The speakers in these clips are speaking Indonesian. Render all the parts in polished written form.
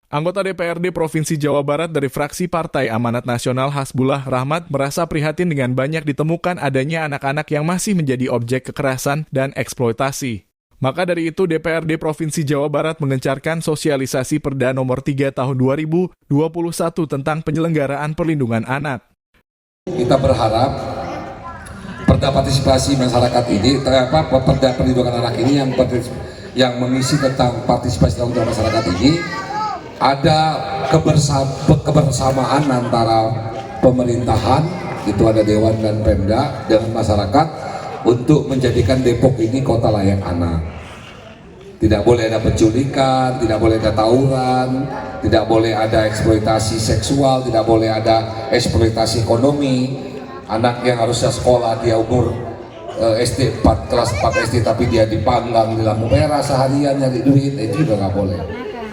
Anggota DPRD Provinsi Jawa Barat dari fraksi Partai Amanat Nasional Hasbullah Rahmat merasa prihatin dengan banyak ditemukan adanya anak-anak yang masih menjadi objek kekerasan dan eksploitasi. Maka dari itu DPRD Provinsi Jawa Barat mengencarkan sosialisasi Perda Nomor 3 Tahun 2021 tentang penyelenggaraan perlindungan anak. Kita berharap Perda partisipasi masyarakat ini, Perda perlindungan anak ini yang mengisi tentang partisipasi dalam masyarakat ini ada kebersamaan antara pemerintahan, itu ada Dewan dan Pemda dengan masyarakat untuk menjadikan Depok ini kota layak anak. Tidak boleh ada penculikan, tidak boleh ada tawuran, tidak boleh ada eksploitasi seksual, tidak boleh ada eksploitasi ekonomi. Anak yang harusnya sekolah dia umur SD 4, kelas 4 SD tapi dia dipanggang di lampu merah seharian nyari duit, itu juga nggak boleh.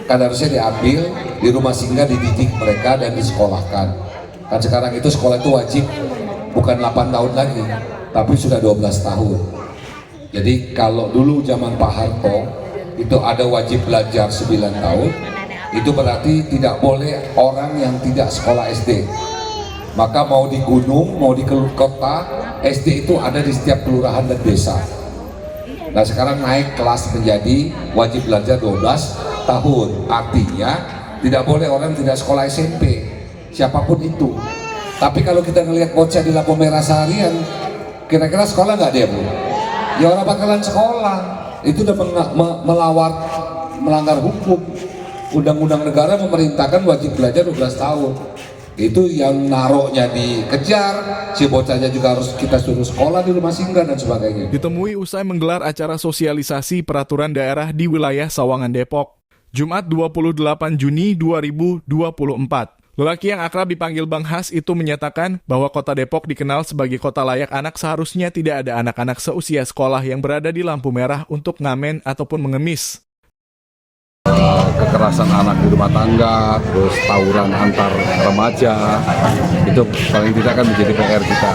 Kan harusnya diambil di rumah singgah, dididik mereka dan disekolahkan. Kan sekarang itu sekolah itu wajib bukan 8 tahun lagi, tapi sudah 12 tahun. Jadi kalau dulu zaman Pak Harto itu ada wajib belajar 9 tahun, itu berarti tidak boleh orang yang tidak sekolah SD. Maka mau di gunung, mau di kota, SD itu ada di setiap kelurahan dan desa. Nah sekarang naik kelas menjadi wajib belajar 12 tahun. Artinya tidak boleh orang tidak sekolah SMP, siapapun itu. Tapi kalau kita ngelihat bocah di lampu merah seharian, kira-kira sekolah nggak dia, Bu? Ya orang bakalan sekolah. Itu udah melanggar hukum. Undang-undang negara memerintahkan wajib belajar 12 tahun. Itu yang naroknya dikejar, si bocahnya juga harus kita suruh sekolah di rumah singgah dan sebagainya. Ditemui usai menggelar acara sosialisasi peraturan daerah di wilayah Sawangan Depok, Jumat 28 Juni 2024. Lelaki yang akrab dipanggil Bang Has itu menyatakan bahwa kota Depok dikenal sebagai kota layak anak, seharusnya tidak ada anak-anak seusia sekolah yang berada di lampu merah untuk ngamen ataupun mengemis. Kekerasan anak di rumah tangga, terus tawuran antar remaja, itu paling tidak kan menjadi PR kita.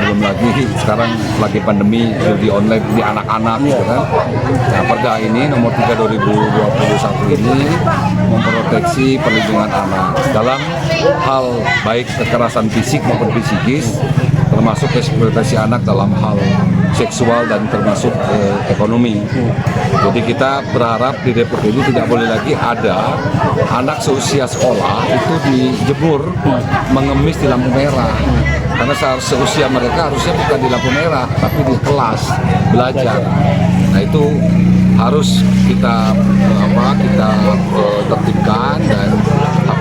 Belum lagi sekarang lagi pandemi, di online di anak-anak gitu kan. Nah, Perda ini nomor 3 2021 ini memproteksi perlindungan anak dalam hal baik kekerasan fisik maupun psikis, termasuk eksploitasi anak dalam hal seksual dan termasuk ekonomi. Jadi kita berharap di Depok ini tidak boleh lagi ada anak seusia sekolah itu dijemur mengemis di lampu merah. Karena seusia mereka harusnya bukan di lampu merah tapi di kelas belajar. Nah itu harus kita tertibkan, dan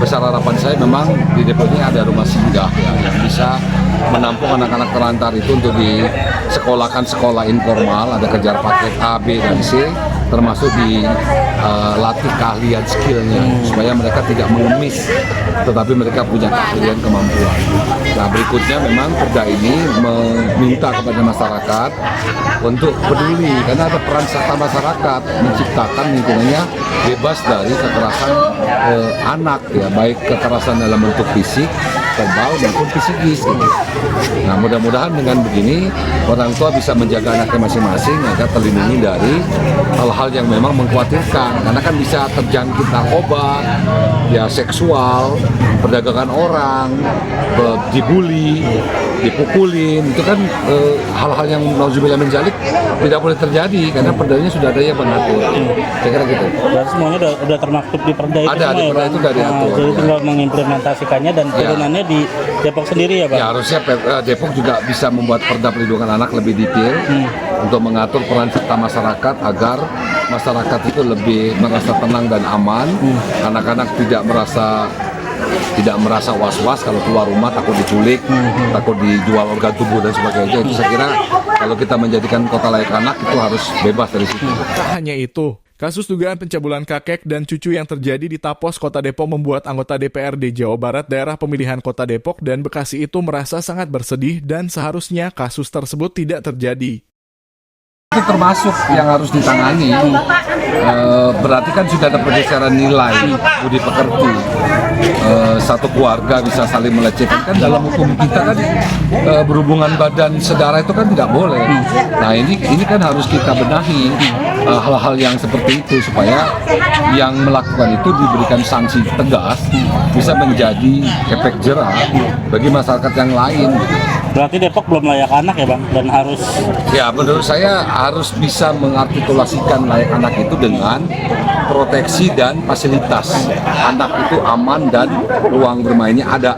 besar harapan saya memang di Depok ini ada rumah singgah ya, yang bisa menampung anak-anak terlantar itu untuk disekolahkan sekolah informal, ada kejar paket A, B, dan C, termasuk dilatih keahlian skillnya supaya mereka tidak mengemis tetapi mereka punya keahlian kemampuan. Nah berikutnya memang Perda ini meminta kepada masyarakat untuk peduli karena ada peran serta masyarakat menciptakan lingkungannya bebas dari kekerasan anak ya, baik kekerasan dalam bentuk fisik, verbal maupun psikis gitu. Nah mudah-mudahan dengan begini orang tua bisa menjaga anaknya masing-masing agar terlindungi dari hal-hal yang memang mengkhawatirkan, karena kan bisa terjangkit narkoba, ya seksual, perdagangan orang, dibully, dipukulin, itu kan hal-hal yang nauzubillah min dzalik tidak boleh terjadi karena perdanya sudah ada yang mengatur. Saya kira gitu. Dan semuanya udah termaktub di Perda itu. Ada di Perda itu sudah diatur. Jadi tinggal mengimplementasikannya dan turunannya di Depok sendiri ya, Pak? Ya harusnya Depok juga bisa membuat Perda perlindungan anak lebih detail untuk mengatur peran serta masyarakat agar masyarakat itu lebih merasa tenang dan aman. Anak-anak tidak merasa was-was kalau keluar rumah, takut diculik, takut dijual organ tubuh dan sebagainya. Itu saya kira kalau kita menjadikan kota layak anak itu harus bebas dari situ. Tak hanya itu, kasus dugaan pencabulan kakek dan cucu yang terjadi di Tapos, Kota Depok membuat anggota DPRD Jawa Barat daerah pemilihan Kota Depok dan Bekasi itu merasa sangat bersedih dan seharusnya kasus tersebut tidak terjadi. Itu termasuk yang harus ditangani. Berarti kan sudah ada pergeseran nilai budi pekerti. Satu keluarga bisa saling melecehkan, kan dalam hukum kita kan berhubungan badan saudara itu kan tidak boleh. Nah ini kan harus kita benahi hal-hal yang seperti itu supaya yang melakukan itu diberikan sanksi tegas, bisa menjadi efek jerah bagi masyarakat yang lain. Berarti Depok belum layak anak ya Bang, dan harus Ya, menurut saya harus bisa mengartikulasikan layak anak itu dengan proteksi dan fasilitas. Anak itu aman dan ruang bermainnya ada.